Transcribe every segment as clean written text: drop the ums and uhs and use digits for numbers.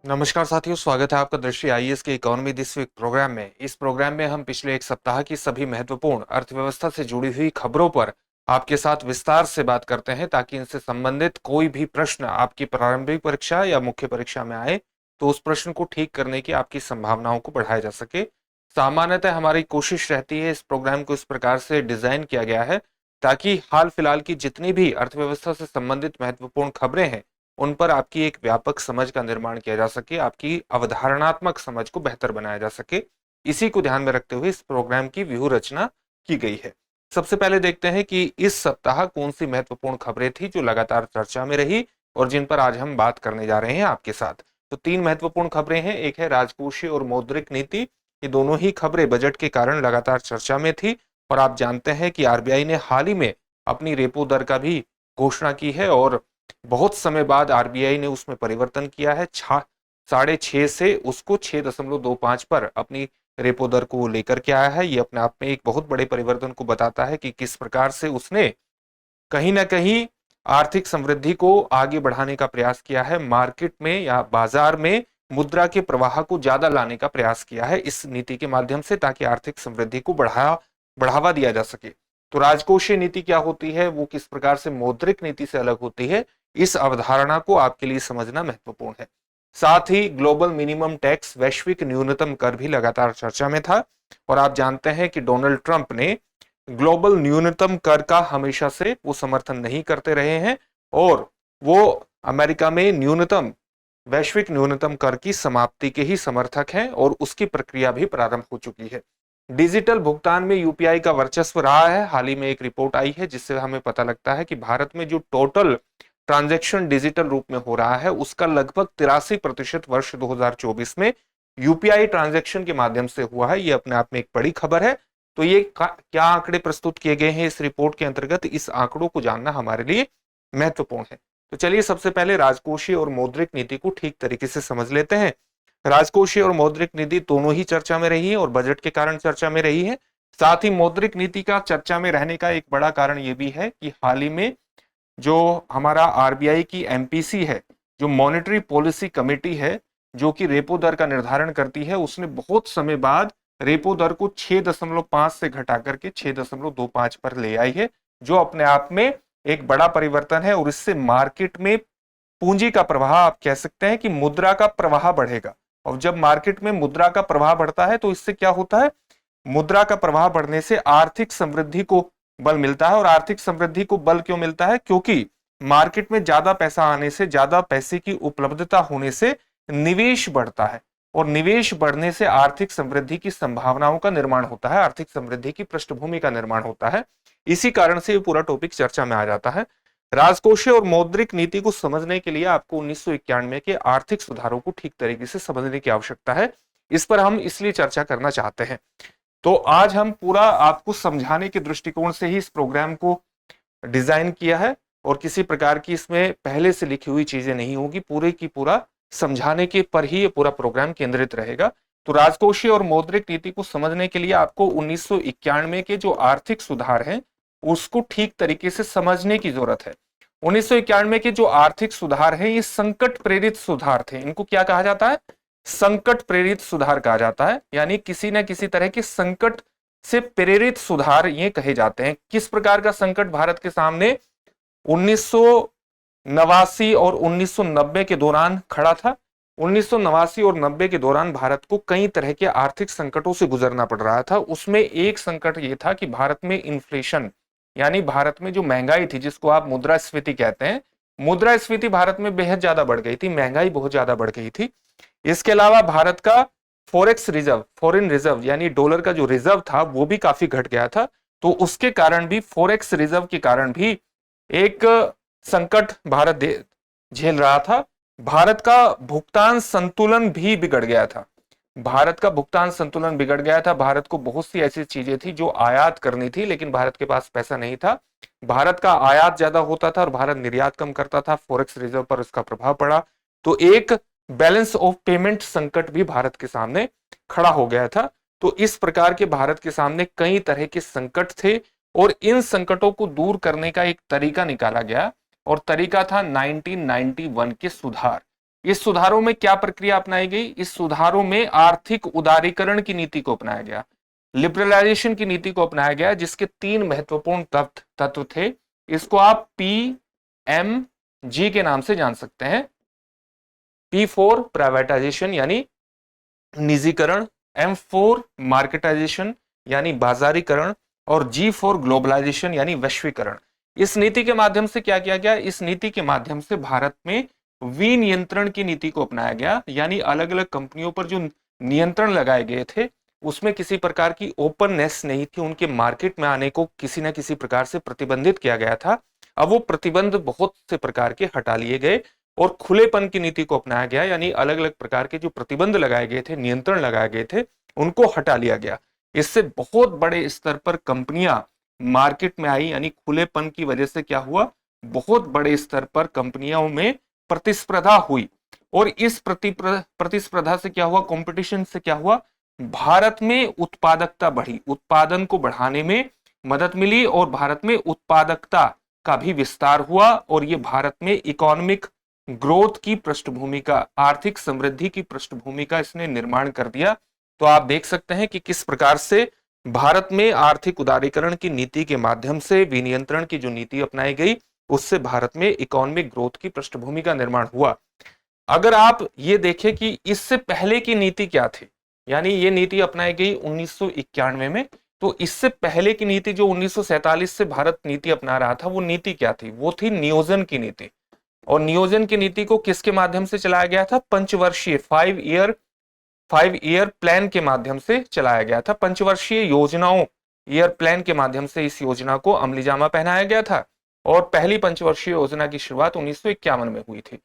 नमस्कार साथियों, स्वागत है आपका दृष्टि आईएएस के इकोनॉमी दिस वीक प्रोग्राम में। इस प्रोग्राम में हम पिछले एक सप्ताह की सभी महत्वपूर्ण अर्थव्यवस्था से जुड़ी हुई खबरों पर आपके साथ विस्तार से बात करते हैं, ताकि इनसे संबंधित कोई भी प्रश्न आपकी प्रारंभिक परीक्षा या मुख्य परीक्षा में आए तो उस प्रश्न को ठीक करने की आपकी संभावनाओं को बढ़ाया जा सके। सामान्यतः हमारी कोशिश रहती है, इस प्रोग्राम को इस प्रकार से डिजाइन किया गया है ताकि हाल फिलहाल की जितनी भी अर्थव्यवस्था से संबंधित महत्वपूर्ण खबरें हैं उन पर आपकी एक व्यापक समझ का निर्माण किया जा सके, आपकी अवधारणात्मक समझ को बेहतर बनाया जा सके। इसी को ध्यान में रखते हुए इस प्रोग्राम की व्यूह रचना की गई है। सबसे पहले देखते हैं कि इस सप्ताह कौन सी महत्वपूर्ण खबरें थी जो लगातार चर्चा में रही और जिन पर आज हम बात करने जा रहे हैं आपके साथ। तो तीन महत्वपूर्ण खबरें हैं। एक है राजकोषीय और मौद्रिक नीति। ये दोनों ही खबरें बजट के कारण लगातार चर्चा में थी और आप जानते हैं कि आरबीआई ने हाल ही में अपनी रेपो दर का भी घोषणा की है और बहुत समय बाद आरबीआई ने उसमें परिवर्तन किया है। 6.5 से उसको 6.25 पर अपनी रेपो दर को लेकर के आया है। ये अपने आप में एक बहुत बड़े परिवर्तन को बताता है कि किस प्रकार से उसने कहीं ना कहीं आर्थिक समृद्धि को आगे बढ़ाने का प्रयास किया है, मार्केट में या बाजार में मुद्रा के प्रवाह को ज्यादा लाने का प्रयास किया है इस नीति के माध्यम से, ताकि आर्थिक समृद्धि को बढ़ावा दिया जा सके। तो राजकोषीय नीति क्या होती है, वो किस प्रकार से मौद्रिक नीति से अलग होती है, इस अवधारणा को आपके लिए समझना महत्वपूर्ण है। साथ ही ग्लोबल मिनिमम टैक्स, वैश्विक न्यूनतम कर भी लगातार चर्चा में था और आप जानते हैं कि डोनाल्ड ट्रंप ने ग्लोबल न्यूनतम कर का हमेशा से वो समर्थन नहीं करते रहे हैं और वो अमेरिका में वैश्विक न्यूनतम कर की समाप्ति के ही समर्थक हैं और उसकी प्रक्रिया भी प्रारंभ हो चुकी है। डिजिटल भुगतान में यूपीआई का वर्चस्व रहा है। हाल ही में एक रिपोर्ट आई है जिससे हमें पता लगता है कि भारत में जो टोटल ट्रांजैक्शन डिजिटल रूप में हो रहा है उसका लगभग 83% वर्ष 2024 में यूपीआई ट्रांजैक्शन के माध्यम से हुआ है। ये अपने आप में एक बड़ी खबर है। तो ये क्या आंकड़े प्रस्तुत किए गए हैं इस रिपोर्ट के अंतर्गत, इस आंकड़ों को जानना हमारे लिए महत्वपूर्ण है। तो चलिए सबसे पहले राजकोषीय और मौद्रिक नीति को ठीक तरीके से समझ लेते हैं। राजकोषीय और मौद्रिक नीति दोनों ही चर्चा में रही है और बजट के कारण चर्चा में रही है। साथ ही मौद्रिक नीति का चर्चा में रहने का एक बड़ा कारण यह भी है कि हाल ही में जो हमारा आरबीआई की एमपीसी है, जो मॉनेटरी पॉलिसी कमेटी है, जो कि रेपो दर का निर्धारण करती है, उसने बहुत समय बाद रेपो दर को 6.5 से घटा करके 6.25 पर ले आई है, जो अपने आप में एक बड़ा परिवर्तन है और इससे मार्केट में पूंजी का प्रवाह, आप कह सकते हैं कि मुद्रा का प्रवाह बढ़ेगा। और जब मार्केट में मुद्रा का प्रवाह बढ़ता है तो इससे क्या होता है, मुद्रा का प्रवाह बढ़ने से आर्थिक समृद्धि को बल मिलता है। और आर्थिक समृद्धि को बल क्यों मिलता है, क्योंकि मार्केट में ज्यादा पैसा आने से, ज्यादा पैसे की उपलब्धता होने से निवेश बढ़ता है और निवेश बढ़ने से आर्थिक समृद्धि की संभावनाओं का निर्माण होता है, आर्थिक समृद्धि की पृष्ठभूमि का निर्माण होता है। इसी कारण से ये पूरा टॉपिक चर्चा में आ जाता है। राजकोषीय और मौद्रिक नीति को समझने के लिए आपको 1991 के आर्थिक सुधारों को ठीक तरीके से समझने की आवश्यकता है। इस पर हम इसलिए चर्चा करना चाहते हैं। तो आज हम पूरा आपको समझाने के दृष्टिकोण से ही इस प्रोग्राम को डिजाइन किया है और किसी प्रकार की इसमें पहले से लिखी हुई चीजें नहीं होगी, पूरे की पूरा समझाने के पर ही ये पूरा प्रोग्राम केंद्रित रहेगा। तो राजकोषीय और मौद्रिक नीति को समझने के लिए आपको 1991 के जो आर्थिक सुधार हैं उसको ठीक तरीके से समझने की जरूरत है। 1991 के जो आर्थिक सुधार हैं ये संकट प्रेरित सुधार थे। इनको क्या कहा जाता है, संकट प्रेरित सुधार कहा जाता है, यानी किसी न किसी तरह के संकट से प्रेरित सुधार ये कहे जाते हैं। किस प्रकार का संकट भारत के सामने 1989 और 1990 के दौरान खड़ा था। 1989 और 90 के दौरान भारत को कई तरह के आर्थिक संकटों से गुजरना पड़ रहा था। उसमें एक संकट ये था कि भारत में इन्फ्लेशन, यानी भारत में जो महंगाई थी, जिसको आप मुद्रास्फीति कहते हैं, मुद्रास्फीति भारत में बेहद ज्यादा बढ़ गई थी, महंगाई बहुत ज्यादा बढ़ गई थी। इसके अलावा भारत का फॉरेक्स रिजर्व, फॉरेन रिजर्व यानी डॉलर का जो रिजर्व था वो भी काफी घट गया था। तो उसके कारण भी, फॉरेक्स रिजर्व के कारण भी एक संकट भारत झेल रहा था। भारत का भुगतान संतुलन भी बिगड़ गया था। भारत का भुगतान संतुलन बिगड़ गया था। भारत को बहुत सी ऐसी चीजें थी जो आयात करनी थी, लेकिन भारत के पास पैसा नहीं था। भारत का आयात ज्यादा होता था और भारत निर्यात कम करता था। फॉरेक्स रिजर्व पर उसका प्रभाव पड़ा। तो एक बैलेंस ऑफ पेमेंट संकट भी भारत के सामने खड़ा हो गया था। तो इस प्रकार के भारत के सामने कई तरह के संकट थे और इन संकटों को दूर करने का एक तरीका निकाला गया और तरीका था 1991 के सुधार। इस सुधारों में क्या प्रक्रिया अपनाई गई? इस सुधारों में आर्थिक उदारीकरण की नीति को अपनाया गया, लिबरलाइजेशन की नीति को अपनाया गया, जिसके 3 महत्वपूर्ण तत्व थे। इसको आप PMG के नाम से जान सकते हैं। P फॉर प्राइवेटाइजेशन यानी निजीकरण, M फॉर मार्केटाइजेशन यानी बाजारीकरण, और G फॉर ग्लोबलाइजेशन यानी वैश्वीकरण। इस नीति के माध्यम से क्या किया गया? इस नीति के माध्यम से भारत में विनियंत्रण की नीति को अपनाया गया, यानी अलग अलग कंपनियों पर जो नियंत्रण लगाए गए थे उसमें किसी प्रकार की ओपननेस नहीं थी, उनके मार्केट में आने को किसी न किसी प्रकार से प्रतिबंधित किया गया था। अब वो प्रतिबंध बहुत से प्रकार के हटा लिए गए और खुलेपन की नीति को अपनाया गया, यानी अलग अलग प्रकार के जो प्रतिबंध लगाए गए थे, नियंत्रण लगाए गए थे, उनको हटा लिया गया। इससे बहुत बड़े स्तर पर कंपनियां मार्केट में आई, यानी खुलेपन की वजह से क्या हुआ? बहुत बड़े स्तर पर कंपनियों में प्रतिस्पर्धा हुई, और इस प्रतिस्पर्धा से क्या हुआ? कंपटीशन से क्या हुआ? भारत में उत्पादकता बढ़ी, उत्पादन को बढ़ाने में मदद मिली, और भारत में उत्पादकता का भी विस्तार हुआ, और ये भारत में इकोनॉमिक ग्रोथ की पृष्ठभूमि का, आर्थिक समृद्धि की पृष्ठभूमि का इसने निर्माण कर दिया। तो आप देख सकते हैं कि किस प्रकार से भारत में आर्थिक उदारीकरण की नीति के माध्यम से विनियंत्रण की जो नीति अपनाई गई, उससे भारत में इकोनॉमिक ग्रोथ की पृष्ठभूमि का निर्माण हुआ। अगर आप ये देखें कि इससे पहले की नीति क्या थी, यानी ये नीति अपनाई गई 1991 में, तो इससे पहले की नीति जो 1947 से भारत नीति अपना रहा था, वो नीति क्या थी? वो थी नियोजन की नीति। और नियोजन की नीति को किसके माध्यम से चलाया गया था? पंचवर्षीय 5 ईयर प्लान के माध्यम से चलाया गया था। पंचवर्षीय योजनाओं, ईयर प्लान के माध्यम से इस योजना को अमलीजामा पहनाया गया था, और पहली पंचवर्षीय योजना की शुरुआत 1951 में हुई थी।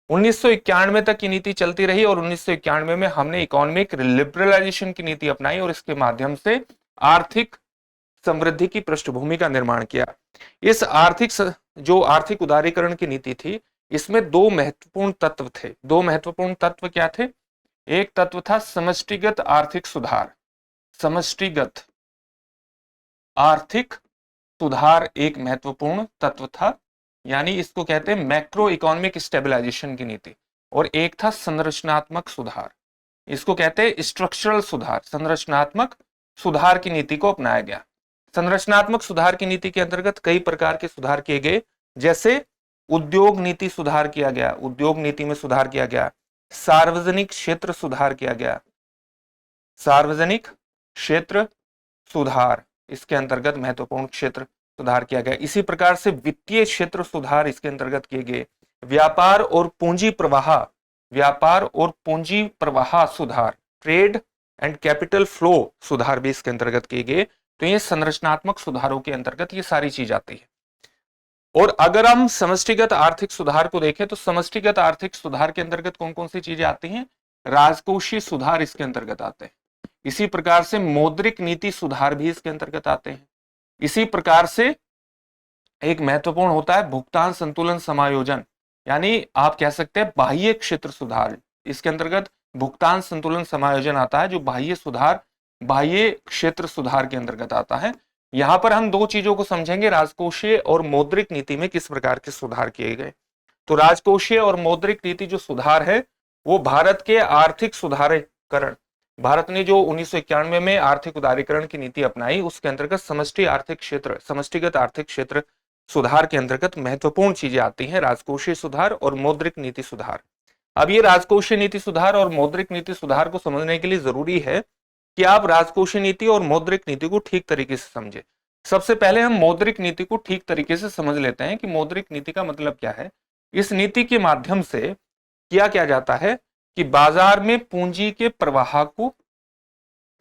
1991 तक की नीति चलती रही, और 1991 में हमने इकोनॉमिक लिबरलाइजेशन की नीति अपनाई, और इसके माध्यम से आर्थिक समृद्धि की पृष्ठभूमि का निर्माण किया। इस आर्थिक उदारीकरण की नीति थी, इसमें 2 महत्वपूर्ण तत्व थे। 2 महत्वपूर्ण तत्व क्या थे? एक तत्व था समष्टिगत आर्थिक सुधार। समष्टिगत आर्थिक सुधार एक महत्वपूर्ण तत्व था, यानी इसको कहते हैं मैक्रो इकोनॉमिक स्टेबलाइजेशन की नीति। और एक था संरचनात्मक सुधार, इसको कहते हैं स्ट्रक्चरल सुधार। संरचनात्मक सुधार की नीति को अपनाया गया। संरचनात्मक सुधार की नीति के अंतर्गत कई प्रकार के सुधार किए गए, जैसे उद्योग नीति सुधार किया गया, उद्योग नीति में सुधार किया गया। सार्वजनिक क्षेत्र सुधार किया गया, सार्वजनिक क्षेत्र सुधार, इसके अंतर्गत महत्वपूर्ण क्षेत्र सुधार किया गया। इसी प्रकार से वित्तीय क्षेत्र सुधार इसके अंतर्गत किए गए। व्यापार और पूंजी प्रवाह सुधार, ट्रेड एंड कैपिटल फ्लो सुधार भी इसके अंतर्गत किए गए। तो ये संरचनात्मक सुधारों के अंतर्गत ये सारी चीज आती है। और अगर हम समष्टिगत आर्थिक सुधार को देखें, तो समष्टिगत आर्थिक सुधार के अंतर्गत कौन कौन सी चीजें आती हैं? राजकोषीय सुधार इसके अंतर्गत आते हैं। इसी प्रकार से मौद्रिक नीति सुधार भी इसके अंतर्गत आते हैं। इसी प्रकार से एक महत्वपूर्ण होता है भुगतान संतुलन समायोजन, यानी आप कह सकते हैं बाह्य क्षेत्र सुधार। इसके अंतर्गत भुगतान संतुलन समायोजन आता है, जो बाह्य क्षेत्र सुधार के अंतर्गत आता है। यहां पर हम 2 चीजों को समझेंगे, राजकोषीय और मौद्रिक नीति में किस प्रकार के सुधार किए गए। तो राजकोषीय और मौद्रिक नीति जो सुधार है, वो भारत के आर्थिक सुधारीकरण, भारत ने जो 1991 में आर्थिक उदारीकरण की नीति अपनाई, उसके अंतर्गत समष्टिगत आर्थिक क्षेत्र सुधार के अंतर्गत महत्वपूर्ण चीजें आती हैं, राजकोषीय सुधार और मौद्रिक नीति सुधार। अब ये राजकोषीय नीति सुधार और मौद्रिक नीति सुधार को समझने के लिए जरूरी है कि आप राजकोषीय नीति और मौद्रिक नीति को ठीक तरीके से समझें। सबसे पहले हम मौद्रिक नीति को ठीक तरीके से समझ लेते हैं कि मौद्रिक नीति का मतलब क्या है। इस नीति के माध्यम से क्या जाता है कि बाजार में पूंजी के प्रवाह को,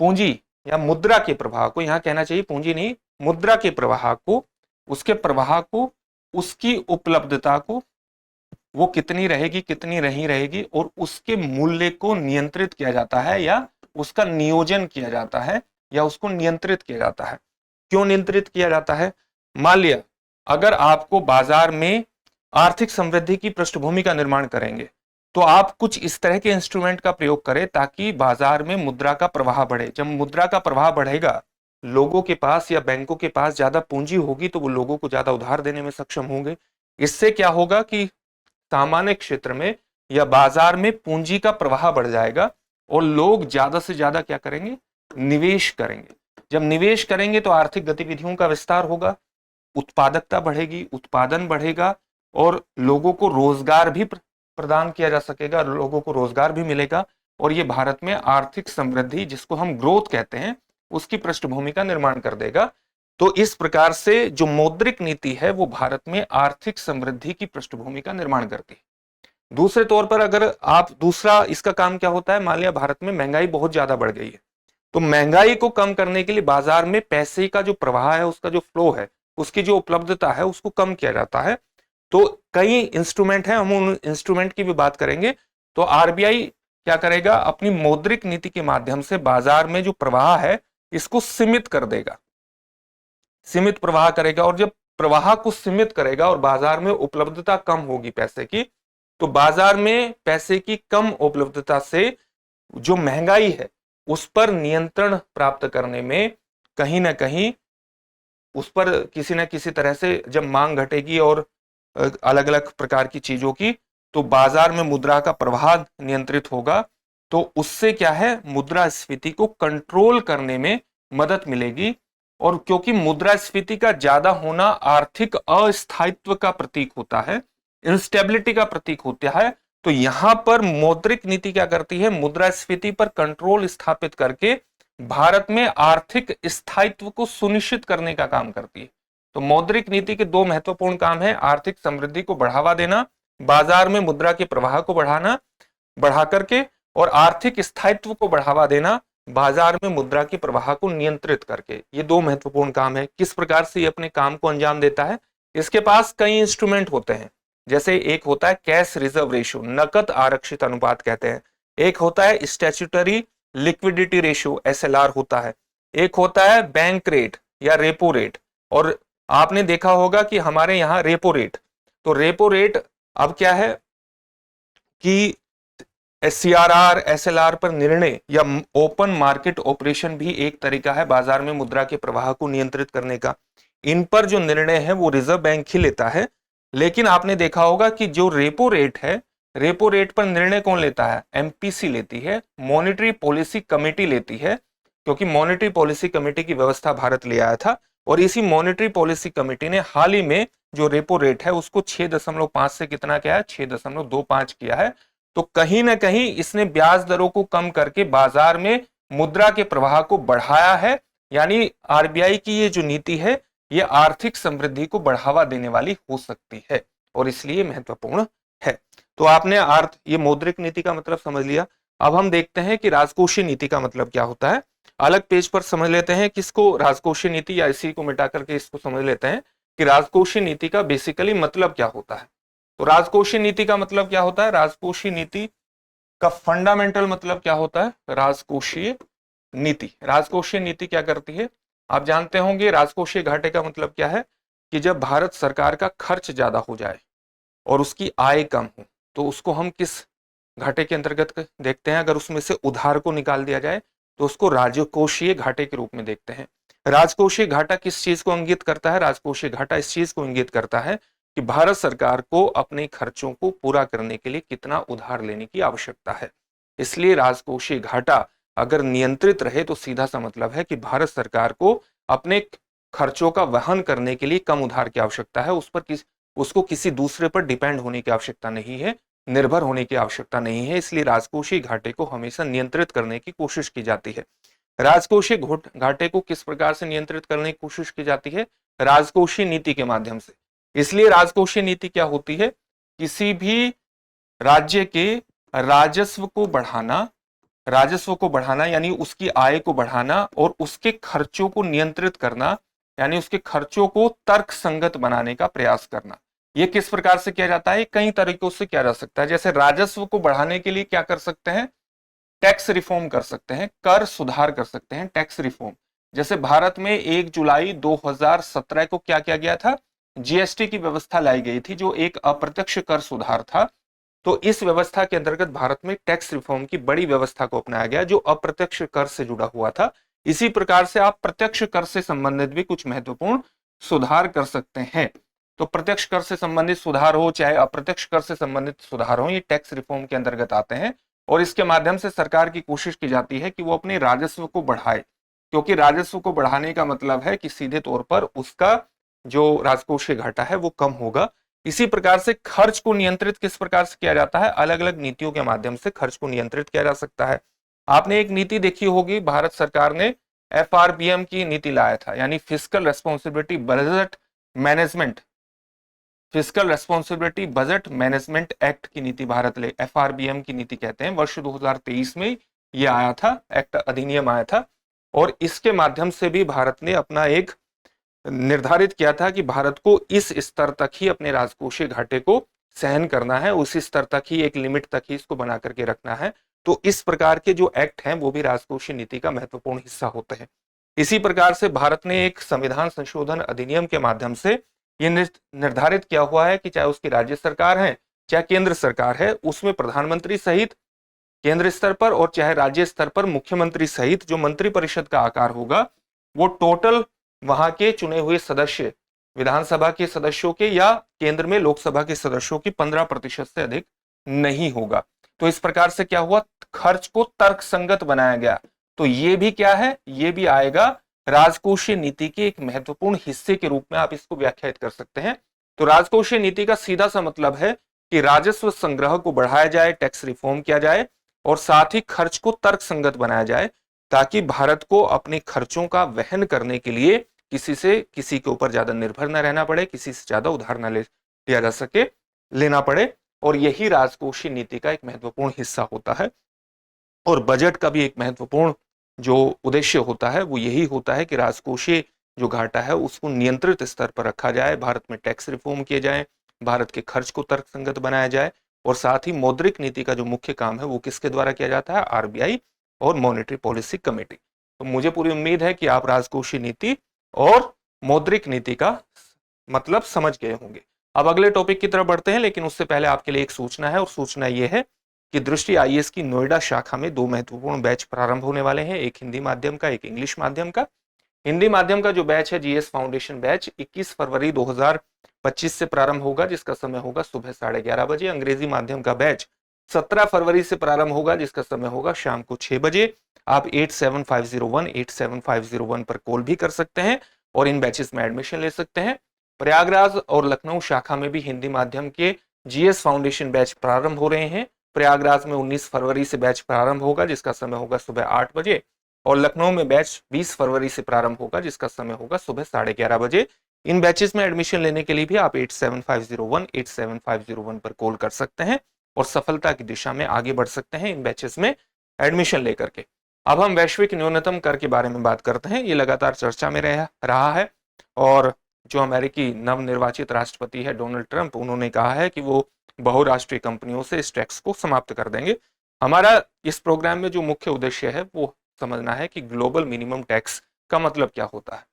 पूंजी या मुद्रा के प्रवाह को, यहां कहना चाहिए पूंजी नहीं, मुद्रा के प्रवाह को, उसके प्रवाह को, उसकी उपलब्धता को, वो कितनी रहेगी कितनी नहीं रहेगी, और उसके मूल्य को नियंत्रित किया जाता है, या उसका नियोजन किया जाता है, या उसको नियंत्रित किया जाता है। क्यों नियंत्रित किया जाता है? मान लिया अगर आपको बाजार में आर्थिक समृद्धि की पृष्ठभूमि का निर्माण करेंगे, तो आप कुछ इस तरह के इंस्ट्रूमेंट का प्रयोग करें ताकि बाजार में मुद्रा का प्रवाह बढ़े। जब मुद्रा का प्रवाह बढ़ेगा, लोगों के पास या बैंकों के पास ज्यादा पूंजी होगी, तो वो लोगों को ज्यादा उधार देने में सक्षम होंगे। इससे क्या होगा कि सामान्य क्षेत्र में या बाजार में पूंजी का प्रवाह बढ़ जाएगा और लोग ज्यादा से ज्यादा क्या करेंगे, निवेश करेंगे। जब निवेश करेंगे तो आर्थिक गतिविधियों का विस्तार होगा, उत्पादकता बढ़ेगी, उत्पादन बढ़ेगा और लोगों को रोजगार भी प्रदान किया जा सकेगा, लोगों को रोजगार भी मिलेगा और ये भारत में आर्थिक समृद्धि, जिसको हम ग्रोथ कहते हैं, उसकी पृष्ठभूमि का निर्माण कर देगा। तो इस प्रकार से जो मौद्रिक नीति है वो भारत में आर्थिक समृद्धि की पृष्ठभूमि का निर्माण करती है। दूसरे तौर पर अगर आप दूसरा इसका काम क्या होता है, मान लिया भारत में महंगाई बहुत ज्यादा बढ़ गई है, तो महंगाई को कम करने के लिए बाजार में पैसे का जो प्रवाह है, उसका जो फ्लो है, उसकी जो उपलब्धता है, उसको कम किया जाता है। तो कई इंस्ट्रूमेंट हैं, हम उन इंस्ट्रूमेंट की भी बात करेंगे। तो आरबीआई क्या करेगा, अपनी मौद्रिक नीति के माध्यम से बाजार में जो प्रवाह है इसको सीमित कर देगा, सीमित प्रवाह करेगा। और जब प्रवाह को सीमित करेगा और बाजार में उपलब्धता कम होगी पैसे की, तो बाजार में पैसे की कम उपलब्धता से जो महंगाई है उस पर नियंत्रण प्राप्त करने में कहीं ना कहीं उस पर किसी न किसी तरह से जब मांग घटेगी और अलग अलग प्रकार की चीजों की, तो बाजार में मुद्रा का प्रवाह नियंत्रित होगा। तो उससे क्या है, मुद्रास्फीति को कंट्रोल करने में मदद मिलेगी। और क्योंकि मुद्रास्फीति का ज्यादा होना आर्थिक अस्थायित्व का प्रतीक होता है, इंस्टेबिलिटी का प्रतीक होता है, तो यहां पर मौद्रिक नीति क्या करती है, मुद्रास्फीति पर कंट्रोल स्थापित करके भारत में आर्थिक स्थायित्व को सुनिश्चित करने का काम करती है। तो मौद्रिक नीति के दो महत्वपूर्ण काम है, आर्थिक समृद्धि को बढ़ावा देना, बाजार में मुद्रा के प्रवाह को बढ़ा करके, और आर्थिक स्थायित्व को बढ़ावा देना, बाजार में मुद्रा के प्रवाह को नियंत्रित करके। ये दो महत्वपूर्ण काम है। किस प्रकार से ये अपने काम को अंजाम देता है, इसके पास कई इंस्ट्रूमेंट होते हैं। जैसे एक होता है कैश रिजर्व रेशियो, नकद आरक्षित अनुपात कहते हैं। एक होता है स्टैट्यूटरी लिक्विडिटी रेशियो, एसएलआर होता है। एक होता है बैंक रेट या रेपो रेट। और आपने देखा होगा कि हमारे यहाँ रेपो रेट, तो रेपो रेट अब क्या है कि सीआरआर एसएलआर पर निर्णय या ओपन मार्केट ऑपरेशन भी एक तरीका है बाजार में मुद्रा के प्रवाह को नियंत्रित करने का। इन पर जो निर्णय है वो रिजर्व बैंक ही लेता है। लेकिन आपने देखा होगा कि जो रेपो रेट है, रेपो रेट पर निर्णय कौन लेता है, एमपीसी लेती है, मॉनेटरी पॉलिसी कमेटी लेती है। क्योंकि मॉनेटरी पॉलिसी कमेटी की व्यवस्था भारत ले आया था और इसी मॉनेटरी पॉलिसी कमेटी ने हाल ही में जो रेपो रेट है उसको 6.5 से कितना किया है, 6.25 किया है। तो कहीं ना कहीं इसने ब्याज दरों को कम करके बाजार में मुद्रा के प्रवाह को बढ़ाया है। यानी आरबीआई की ये जो नीति है ये आर्थिक समृद्धि को बढ़ावा देने वाली हो सकती है और इसलिए महत्वपूर्ण है। तो आपने ये मौद्रिक नीति का मतलब समझ लिया। अब हम देखते हैं कि राजकोषीय नीति का मतलब क्या होता है। अलग पेज पर समझ लेते हैं किसको, राजकोषीय नीति, या इसी को मिटा करके इसको समझ लेते हैं कि राजकोषीय नीति का बेसिकली मतलब क्या होता है। तो राजकोषीय नीति का मतलब क्या होता है, राजकोषीय नीति का फंडामेंटल मतलब क्या होता है, राजकोषीय नीति। राजकोषीय नीति क्या करती है, आप जानते होंगे। राजकोषीय घाटे का मतलब क्या है कि जब भारत सरकार का खर्च ज्यादा हो जाए और उसकी आय कम हो, तो उसको हम किस घाटे के अंतर्गत देखते हैं। अगर उसमें से उधार को निकाल दिया जाए तो उसको राजकोषीय घाटे के रूप में देखते हैं। राजकोषीय घाटा किस चीज को इंगित करता है, राजकोषीय घाटा इस चीज को इंगित करता है कि भारत सरकार को अपने खर्चों को पूरा करने के लिए कितना उधार लेने की आवश्यकता है। इसलिए राजकोषीय घाटा अगर नियंत्रित रहे तो सीधा सा मतलब है कि भारत सरकार को अपने खर्चों का वहन करने के लिए कम उधार की आवश्यकता है। उसको किसी दूसरे पर डिपेंड होने की आवश्यकता नहीं है, निर्भर होने की आवश्यकता नहीं है। इसलिए राजकोषीय घाटे को हमेशा नियंत्रित करने की कोशिश की जाती है। राजकोषीय घाटे को किस प्रकार से नियंत्रित करने की कोशिश की जाती है, राजकोषीय नीति के माध्यम से। इसलिए राजकोषीय नीति क्या होती है, किसी भी राज्य के राजस्व को बढ़ाना यानी उसकी आय को बढ़ाना और उसके खर्चों को नियंत्रित करना यानी उसके खर्चों को तर्कसंगत बनाने का प्रयास करना। यह किस प्रकार से किया जाता है, कई तरीकों से किया जा सकता है। जैसे राजस्व को बढ़ाने के लिए क्या कर सकते हैं, टैक्स रिफॉर्म कर सकते हैं, कर सुधार कर सकते हैं, टैक्स रिफॉर्म। जैसे भारत में 1 जुलाई 2017 को क्या किया गया था, जीएसटी की व्यवस्था लाई गई थी जो एक अप्रत्यक्ष कर सुधार था। तो इस व्यवस्था के अंतर्गत भारत में टैक्स रिफॉर्म की बड़ी व्यवस्था को अपनाया गया जो अप्रत्यक्ष कर से जुड़ा हुआ था। इसी प्रकार से आप प्रत्यक्ष कर से संबंधित भी कुछ महत्वपूर्ण सुधार कर सकते हैं। तो प्रत्यक्ष कर से संबंधित सुधार हो चाहे अप्रत्यक्ष कर से संबंधित सुधार हो, ये टैक्स रिफॉर्म के अंतर्गत आते हैं और इसके माध्यम से सरकार की कोशिश की जाती है कि वो अपने राजस्व को बढ़ाए, क्योंकि राजस्व को बढ़ाने का मतलब है कि सीधे तौर पर उसका जो राजकोषीय घाटा है वो कम होगा। इसी प्रकार से खर्च को नियंत्रित किस प्रकार से किया जाता है, अलग अलग नीतियों के माध्यम से खर्च को नियंत्रित किया जा सकता है। आपने एक नीति देखी होगी, भारत सरकार ने FRBM की नीति लाया था, यानी fiscal responsibility budget management, fiscal responsibility budget management act की नीति भारत ले, FRBM की नीति कहते हैं। वर्ष 2023 में ये आया था, एक्ट अधिनियम आया था और इसके माध्यम से भी भारत ने अपना एक निर्धारित किया था कि भारत को इस स्तर तक ही अपने राजकोषीय घाटे को सहन करना है, उसी स्तर तक ही, एक लिमिट तक ही इसको बना करके रखना है। तो इस प्रकार के जो एक्ट हैं वो भी राजकोषीय नीति का महत्वपूर्ण हिस्सा होते हैं। इसी प्रकार से भारत ने एक संविधान संशोधन अधिनियम के माध्यम से ये निर्धारित किया हुआ है कि चाहे उसकी राज्य सरकार है चाहे केंद्र सरकार है, उसमें प्रधानमंत्री सहित केंद्र स्तर पर और चाहे राज्य स्तर पर मुख्यमंत्री सहित जो मंत्रिपरिषद का आकार होगा वो टोटल वहां के चुने हुए सदस्य, विधानसभा के सदस्यों के या केंद्र में लोकसभा के सदस्यों की 15% से अधिक नहीं होगा। तो इस प्रकार से क्या हुआ, खर्च को तर्कसंगत बनाया गया। तो ये भी क्या है, ये भी आएगा राजकोषीय नीति के एक महत्वपूर्ण हिस्से के रूप में आप इसको व्याख्यायित कर सकते हैं। तो राजकोषीय नीति का सीधा सा मतलब है कि राजस्व संग्रह को बढ़ाया जाए, टैक्स रिफॉर्म किया जाए और साथ ही खर्च को तर्कसंगत बनाया जाए, ताकि भारत को अपने खर्चों का वहन करने के लिए किसी के ऊपर ज्यादा निर्भर न रहना पड़े, किसी से ज्यादा उधार न लिया जा सके, लेना पड़े। और यही राजकोषीय नीति का एक महत्वपूर्ण हिस्सा होता है। और बजट का भी एक महत्वपूर्ण जो उद्देश्य होता है वो यही होता है कि राजकोषीय जो घाटा है उसको नियंत्रित स्तर पर रखा जाए, भारत में टैक्स रिफॉर्म किए जाए, भारत के खर्च को तर्कसंगत बनाया जाए और साथ ही मौद्रिक नीति का जो मुख्य काम है वो किसके द्वारा किया जाता है, RBI और मॉनेटरी पॉलिसी कमेटी। तो मुझे पूरी उम्मीद है कि आप राजकोषीय नीति और मौद्रिक नीति का मतलब समझ गए होंगे। अब अगले टॉपिक की तरफ बढ़ते हैं, लेकिन उससे पहले आपके लिए एक सूचना है और सूचना यह है कि दृष्टि IAS की नोएडा शाखा में 2 महत्वपूर्ण बैच प्रारंभ होने वाले हैं, एक हिंदी माध्यम का, एक इंग्लिश माध्यम का। हिंदी माध्यम का जो बैच है GS फाउंडेशन बैच 21 फरवरी 2025 से प्रारंभ होगा, जिसका समय होगा सुबह 11:30 बजे। अंग्रेजी माध्यम का बैच 17 फरवरी से प्रारंभ होगा, जिसका समय होगा शाम को 6 बजे। आप 8750187501 पर कॉल भी कर सकते हैं और इन बैचेस में एडमिशन ले सकते हैं। प्रयागराज और लखनऊ शाखा में भी हिंदी माध्यम के GS फाउंडेशन बैच प्रारंभ हो रहे हैं। प्रयागराज में 19 फरवरी से बैच प्रारंभ होगा, जिसका समय होगा सुबह 8 बजे और लखनऊ में बैच 20 फरवरी से प्रारंभ होगा, जिसका समय होगा सुबह 11:30 बजे। इन बैचेस में एडमिशन लेने के लिए भी आप 8750187501 पर कॉल कर सकते हैं और सफलता की दिशा में आगे बढ़ सकते हैं इन बैचेस में एडमिशन लेकर के। अब हम वैश्विक न्यूनतम कर के बारे में बात करते हैं। ये लगातार चर्चा में रहा है और जो अमेरिकी नवनिर्वाचित राष्ट्रपति है डोनाल्ड ट्रंप, उन्होंने कहा है कि वो बहुराष्ट्रीय कंपनियों से इस टैक्स को समाप्त कर देंगे। हमारा इस प्रोग्राम में जो मुख्य उद्देश्य है वो समझना है कि ग्लोबल मिनिमम टैक्स का मतलब क्या होता है।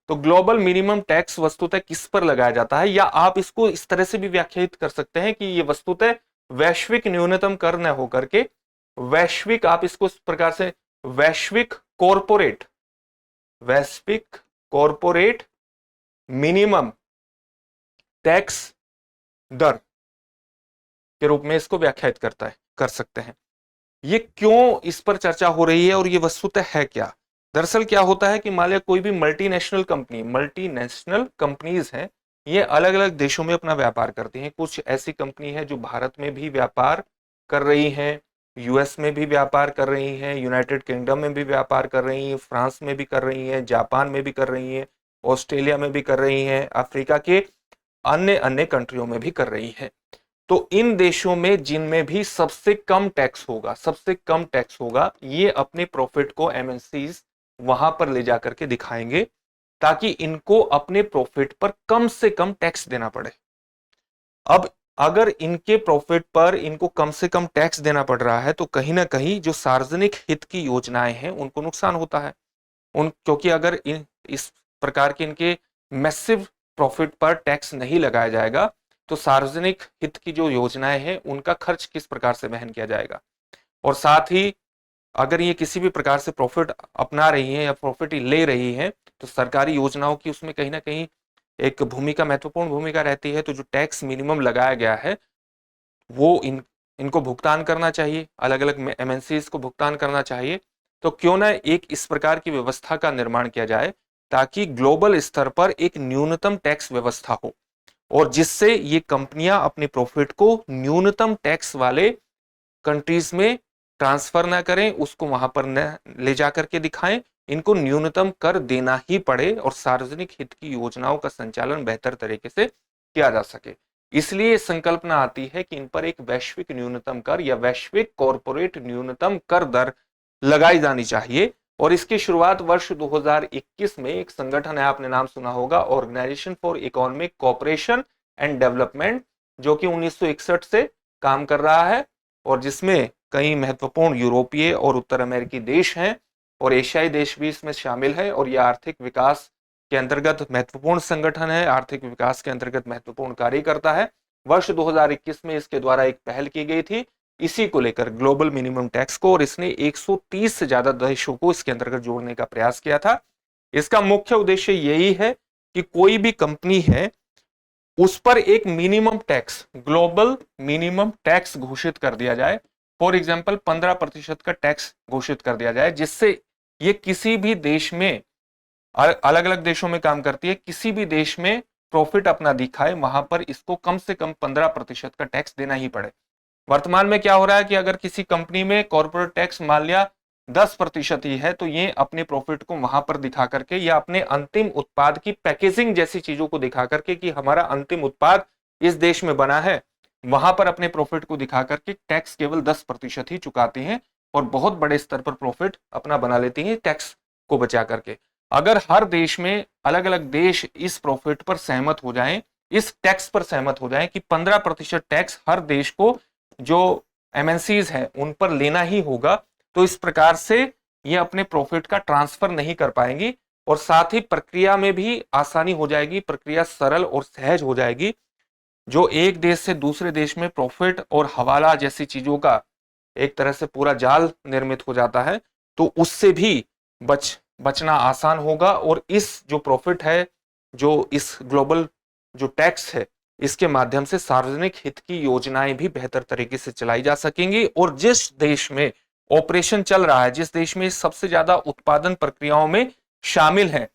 तो ग्लोबल मिनिमम टैक्स वस्तुतः किस पर लगाया जाता है, या आप इसको इस तरह से भी व्याख्यायित कर सकते हैं कि ये वस्तुतः वैश्विक न्यूनतम कर न होकर के वैश्विक, आप इसको इस प्रकार से वैश्विक कॉरपोरेट मिनिमम टैक्स दर के रूप में इसको व्याख्यायित कर सकते हैं। ये क्यों इस पर चर्चा हो रही है और ये वस्तुतः है क्या? दरअसल क्या होता है कि मान लिया कोई भी मल्टीनेशनल कंपनीज हैं, ये अलग अलग देशों में अपना व्यापार करती हैं। कुछ ऐसी कंपनी है जो भारत में भी व्यापार कर रही हैं, US में भी व्यापार कर रही हैं, यूनाइटेड किंगडम में भी व्यापार कर रही हैं, फ्रांस में भी कर रही हैं, जापान में भी कर रही हैं, ऑस्ट्रेलिया में भी कर रही हैं, अफ्रीका के अन्य अन्य कंट्रियों में भी कर रही हैं। तो इन देशों में जिनमें भी सबसे कम टैक्स होगा, ये अपने प्रॉफिट को MNCs वहां पर ले जाकर के दिखाएंगे ताकि इनको अपने प्रॉफिट पर कम से कम टैक्स देना पड़े। अब अगर इनके प्रॉफिट पर इनको कम से कम टैक्स देना पड़ रहा है तो कहीं ना कहीं जो सार्वजनिक हित की योजनाएं हैं उनको नुकसान होता है। क्योंकि अगर इस प्रकार के इनके मैसिव प्रॉफिट पर टैक्स नहीं लगाया जाएगा तो सार्वजनिक हित की जो योजनाएं हैं उनका खर्च किस प्रकार से वहन किया जाएगा। और साथ ही अगर ये किसी भी प्रकार से प्रॉफिट अपना रही हैं या प्रॉफिट ले रही हैं तो सरकारी योजनाओं की उसमें कहीं ना कहीं एक भूमिका, महत्वपूर्ण भूमिका रहती है। तो जो टैक्स मिनिमम लगाया गया है वो इनको भुगतान करना चाहिए, अलग अलग एमएनसीज को भुगतान करना चाहिए। तो क्यों ना एक इस प्रकार की व्यवस्था का निर्माण किया जाए ताकि ग्लोबल स्तर पर एक न्यूनतम टैक्स व्यवस्था हो, और जिससे ये कंपनियां अपने प्रॉफिट को न्यूनतम टैक्स वाले कंट्रीज में ट्रांसफर ना करें, उसको वहां पर न ले जाकर के दिखाएं, इनको न्यूनतम कर देना ही पड़े और सार्वजनिक हित की योजनाओं का संचालन बेहतर तरीके से किया जा सके। इसलिए संकल्पना आती है कि इन पर एक वैश्विक न्यूनतम कर या वैश्विक कॉरपोरेट न्यूनतम कर दर लगाई जानी चाहिए। और इसकी शुरुआत वर्ष 2021 में एक संगठन है, आपने नाम सुना होगा, Organisation for Economic Cooperation and Development, जो कि 1961 से काम कर रहा है और जिसमें कई महत्वपूर्ण यूरोपीय और उत्तर अमेरिकी देश हैं और एशियाई देश भी इसमें शामिल है। और यह आर्थिक विकास के अंतर्गत महत्वपूर्ण संगठन है, आर्थिक विकास के अंतर्गत महत्वपूर्ण कार्य करता है। वर्ष 2021 में इसके द्वारा एक पहल की गई थी इसी को लेकर, ग्लोबल मिनिमम टैक्स को, और इसने 130 से ज्यादा देशों को इसके अंतर्गत जोड़ने का प्रयास किया था। इसका मुख्य उद्देश्य यही है कि कोई भी कंपनी है उस पर एक minimum tax, global minimum tax घोषित कर दिया जाए। फॉर एग्जाम्पल 15% का टैक्स घोषित कर दिया जाए, जिससे ये किसी भी देश में, अलग अलग देशों में काम करती है, किसी भी देश में प्रॉफिट अपना दिखाए वहां पर इसको कम से कम 15% का टैक्स देना ही पड़े। वर्तमान में क्या हो रहा है कि अगर किसी कंपनी में कॉर्पोरेट टैक्स मान लिया 10% ही है, तो ये अपने प्रॉफिट को वहां पर दिखा करके या अपने अंतिम उत्पाद की पैकेजिंग जैसी चीजों को दिखा करके कि हमारा अंतिम उत्पाद इस देश में बना है, वहां पर अपने प्रॉफिट को दिखा करके टैक्स केवल 10% ही चुकाती हैं और बहुत बड़े स्तर पर प्रॉफिट अपना बना लेती हैं टैक्स को बचा करके। अगर हर देश में अलग अलग देश इस प्रॉफिट पर सहमत हो जाएं, इस टैक्स पर सहमत हो जाएं कि 15% टैक्स हर देश को जो एमएनसीज हैं उन पर लेना ही होगा, तो इस प्रकार से ये अपने प्रॉफिट का ट्रांसफर नहीं कर पाएंगी और साथ ही प्रक्रिया में भी आसानी हो जाएगी, प्रक्रिया सरल और सहज हो जाएगी। जो एक देश से दूसरे देश में प्रॉफिट और हवाला जैसी चीजों का एक तरह से पूरा जाल निर्मित हो जाता है, तो उससे भी बचना आसान होगा। और इस जो प्रॉफिट है, जो इस ग्लोबल जो टैक्स है, इसके माध्यम से सार्वजनिक हित की योजनाएं भी बेहतर तरीके से चलाई जा सकेंगी। और जिस देश में ऑपरेशन चल रहा है, जिस देश में सबसे ज्यादा उत्पादन प्रक्रियाओं में शामिल है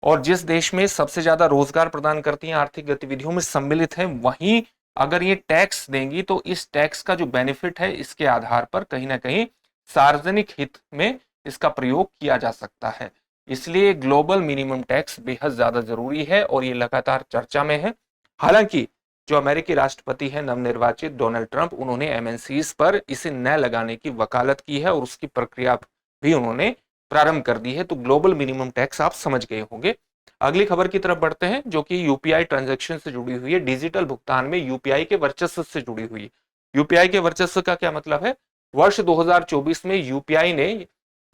और जिस देश में सबसे ज्यादा रोजगार प्रदान करती हैं, आर्थिक गतिविधियों में सम्मिलित है, वहीं अगर ये टैक्स देंगी तो इस टैक्स का जो बेनिफिट है इसके आधार पर कहीं ना कहीं सार्वजनिक हित में इसका प्रयोग किया जा सकता है। इसलिए ग्लोबल मिनिमम टैक्स बेहद ज्यादा जरूरी है और ये लगातार चर्चा में है। हालांकि जो अमेरिकी राष्ट्रपति हैं नवनिर्वाचित डोनाल्ड ट्रंप, उन्होंने एमएनसीज पर इसे न लगाने की वकालत की है और उसकी प्रक्रिया भी उन्होंने प्रारंभ कर दी है। तो ग्लोबल मिनिमम टैक्स आप समझ गए होंगे। अगली खबर की तरफ बढ़ते हैं जो कि यूपीआई ट्रांजैक्शन से जुड़ी हुई है, डिजिटल भुगतान में यूपीआई के वर्चस्व से जुड़ी हुई। यूपीआई के वर्चस्व का क्या मतलब है? वर्ष 2024 में यूपीआई ने,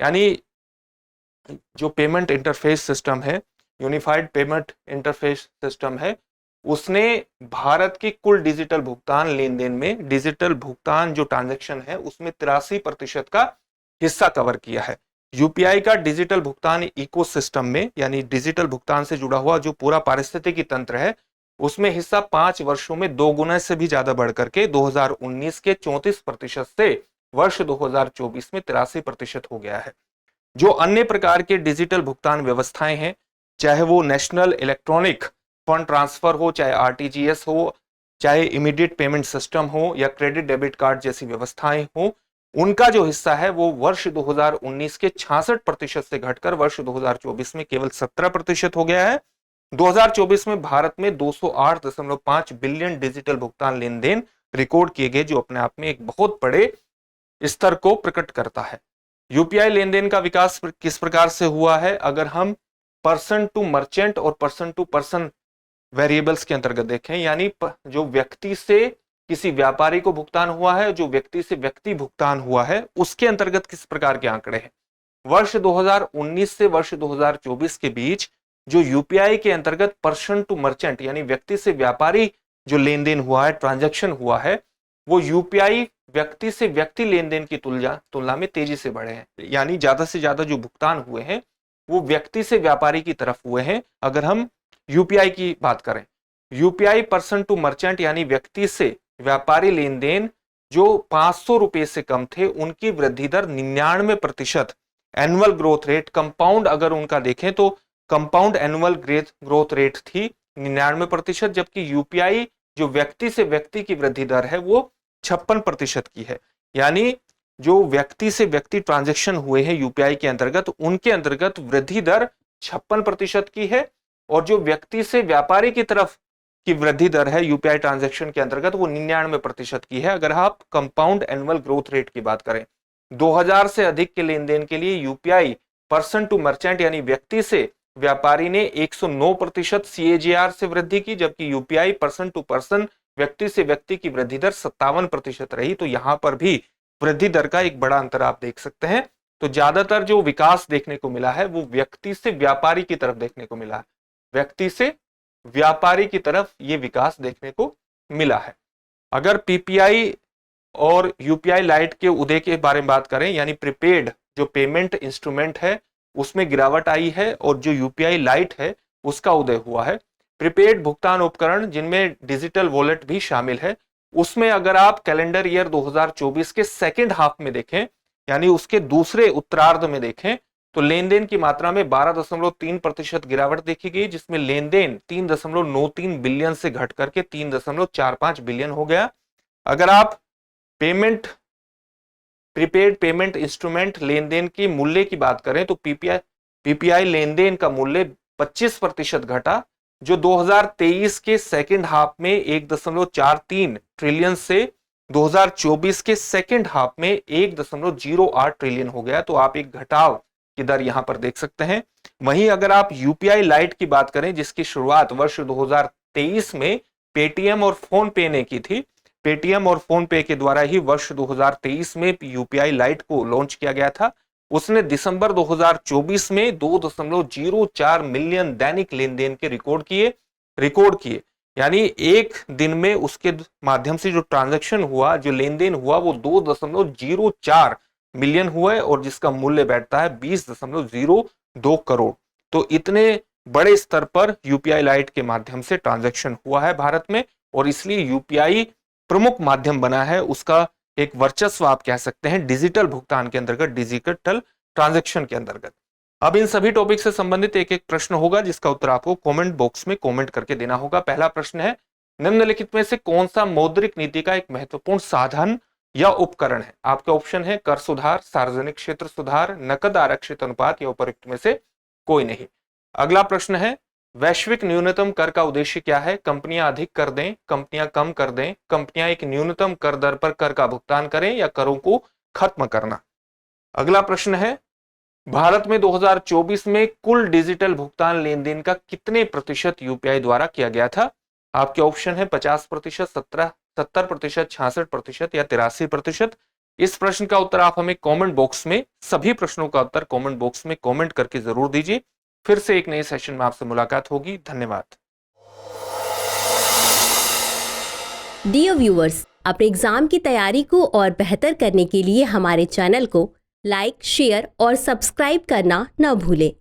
यानी जो पेमेंट इंटरफेस सिस्टम है, यूनिफाइड पेमेंट इंटरफेस सिस्टम है, उसने भारत के कुल डिजिटल भुगतान लेन देन में, डिजिटल भुगतान जो ट्रांजैक्शन है उसमें 83% का हिस्सा कवर किया है। यूपीआई का डिजिटल भुगतान इकोसिस्टम में, यानी डिजिटल भुगतान से जुड़ा हुआ जो पूरा पारिस्थितिकी तंत्र है, उसमें हिस्सा 5 वर्षों में 2 गुना से भी ज्यादा बढ़ करके 2019 के 34% से वर्ष 2024 में 83% हो गया है। जो अन्य प्रकार के डिजिटल भुगतान व्यवस्थाएं हैं, चाहे वो नेशनल इलेक्ट्रॉनिक फंड ट्रांसफर हो, चाहे आरटीजीएस हो, चाहे इमीडिएट पेमेंट सिस्टम हो या क्रेडिट डेबिट कार्ड जैसी व्यवस्थाएं हो, उनका जो हिस्सा है वो वर्ष 2019 के 66% से घटकर वर्ष 2024 में केवल 17% हो गया है। 2024 में भारत में 208.5 बिलियन डिजिटल भुगतान लेन देन रिकॉर्ड किए गए, जो अपने आप में एक बहुत बड़े स्तर को प्रकट करता है। यूपीआई लेन देन का विकास किस प्रकार से हुआ है? अगर हम पर्सन टू मर्चेंट और पर्सन टू पर्सन वेरिएबल्स के अंतर्गत देखें, यानी जो व्यक्ति से किसी व्यापारी को भुगतान हुआ है, जो व्यक्ति से व्यक्ति भुगतान हुआ है, उसके अंतर्गत किस प्रकार के आंकड़े हैं? वर्ष 2019 से वर्ष 2024 के बीच जो यूपीआई के अंतर्गत पर्सन टू मर्चेंट यानी व्यक्ति से व्यापारी जो लेन देन हुआ है, ट्रांजैक्शन हुआ है, वो यूपीआई व्यक्ति से व्यक्ति लेन देन की तुलना में तेजी से बढ़े हैं। यानी ज्यादा से ज्यादा जो भुगतान हुए हैं वो व्यक्ति से व्यापारी की तरफ हुए हैं। अगर हम यूपीआई की बात करें, यूपीआई पर्सन टू मर्चेंट यानी व्यक्ति से व्यापारी लेन देन जो 500 रुपए से कम थे उनकी वृद्धि दर 99% एनुअल ग्रोथ रेट, कंपाउंड अगर उनका देखें तो कंपाउंड एनुअल ग्रोथ रेट थी 99%, जबकि यूपीआई जो व्यक्ति से व्यक्ति की वृद्धि दर है वो 56% की है। यानी जो व्यक्ति से व्यक्ति ट्रांजैक्शन हुए हैं यूपीआई के अंतर्गत, उनके अंतर्गत वृद्धि दर 56% की है, और जो व्यक्ति से व्यापारी की तरफ की वृद्धि दर है यूपीआई ट्रांजैक्शन के अंतर्गत वो 99% की है। अगर आप कंपाउंड एनुअल ग्रोथ रेट की बात करें, 2000 से अधिक के लेन देन के लिए यूपीआई पर्सन टू मर्चेंट यानी व्यक्ति से व्यापारी ने 109% CAGR से वृद्धि की, जबकि यूपीआई पर्सन टू पर्सन व्यक्ति से व्यक्ति की वृद्धि दर 57% रही। तो यहां पर भी वृद्धि दर का एक बड़ा अंतर आप देख सकते हैं। तो ज्यादातर जो विकास देखने को मिला है वो व्यक्ति से व्यापारी की तरफ देखने को मिला है, व्यक्ति से व्यापारी की तरफ ये विकास देखने को मिला है। अगर पीपीआई और यूपीआई लाइट के उदय के बारे में बात करें, यानी प्रीपेड जो पेमेंट इंस्ट्रूमेंट है उसमें गिरावट आई है, और जो यूपीआई लाइट है उसका उदय हुआ है। प्रीपेड भुगतान उपकरण जिनमें डिजिटल वॉलेट भी शामिल है, उसमें अगर आप कैलेंडर ईयर 2024 के सेकेंड हाफ में देखें, यानी उसके दूसरे उत्तरार्ध में देखें, तो लेन देन की मात्रा में 12.3% गिरावट देखी गई, जिसमें लेन देन 3.93 बिलियन से घट करके 3.45 बिलियन हो गया। अगर आप प्रीपेड पेमेंट इंस्ट्रूमेंट लेन देन के मूल्य की बात करें तो पीपीआई लेन देन का मूल्य 25% घटा, जो 2023 के सेकेंड हाफ में 1.43 ट्रिलियन से 2024 के सेकेंड हाफ में 1.08 ट्रिलियन हो गया। तो आप एक घटाव की दर यहां पर देख सकते हैं। वहीं अगर आप यूपीआई लाइट की बात करें, जिसकी शुरुआत वर्ष 2023 में पेटीएम और फोन पे ने की थी, पेटीएम और फोन पे के द्वारा ही वर्ष 2023 में यूपीआई लाइट को लॉन्च किया गया था। उसने दिसंबर 2024 में 2.04 मिलियन दैनिक लेन देन के रिकॉर्ड किए, यानी एक दिन में उसके माध्यम से जो ट्रांजैक्शन हुआ, जो लेन देन हुआ वो 2.04 मिलियन हुआ है, और जिसका मूल्य बैठता है 20.02 करोड़। तो इतने बड़े स्तर पर यूपीआई लाइट के माध्यम से ट्रांजैक्शन हुआ है भारत में, और इसलिए यूपीआई प्रमुख माध्यम बना है, उसका एक वर्चस्व आप कह सकते हैं डिजिटल भुगतान के अंतर्गत, डिजिटल ट्रांजैक्शन के अंतर्गत। अब इन सभी टॉपिक से संबंधित एक एक प्रश्न होगा, जिसका उत्तर आपको कमेंट बॉक्स में कमेंट करके देना होगा। पहला प्रश्न है, निम्नलिखित में से कौन सा मौद्रिक नीति का एक महत्वपूर्ण साधन या उपकरण है? आपका ऑप्शन है कर सुधार, सार्वजनिक क्षेत्र सुधार, नकद आरक्षित अनुपात, या उपरोक्त में से कोई नहीं। अगला प्रश्न है, वैश्विक न्यूनतम कर का उद्देश्य क्या है? कंपनियां अधिक कर दें, कंपनियां कम कर दें, कंपनियां एक न्यूनतम कर दर पर कर का भुगतान करें, या करों को खत्म करना। अगला प्रश्न है, भारत में 2024 में कुल डिजिटल भुगतान लेन देन का कितने प्रतिशत यूपीआई द्वारा किया गया था? आपके ऑप्शन है 50%, 70%, 66% या 83%। इस प्रश्न का उत्तर आप हमें कमेंट बॉक्स में, सभी प्रश्नों का उत्तर कमेंट बॉक्स में कमेंट करके जरूर दीजिए। फिर से एक नए सेशन में आपसे मुलाकात होगी। धन्यवाद। डियर व्यूअर्स, अपने एग्जाम की तैयारी को और बेहतर करने के लिए हमारे चैनल को लाइक, शेयर और सब्सक्राइब करना न भूलें।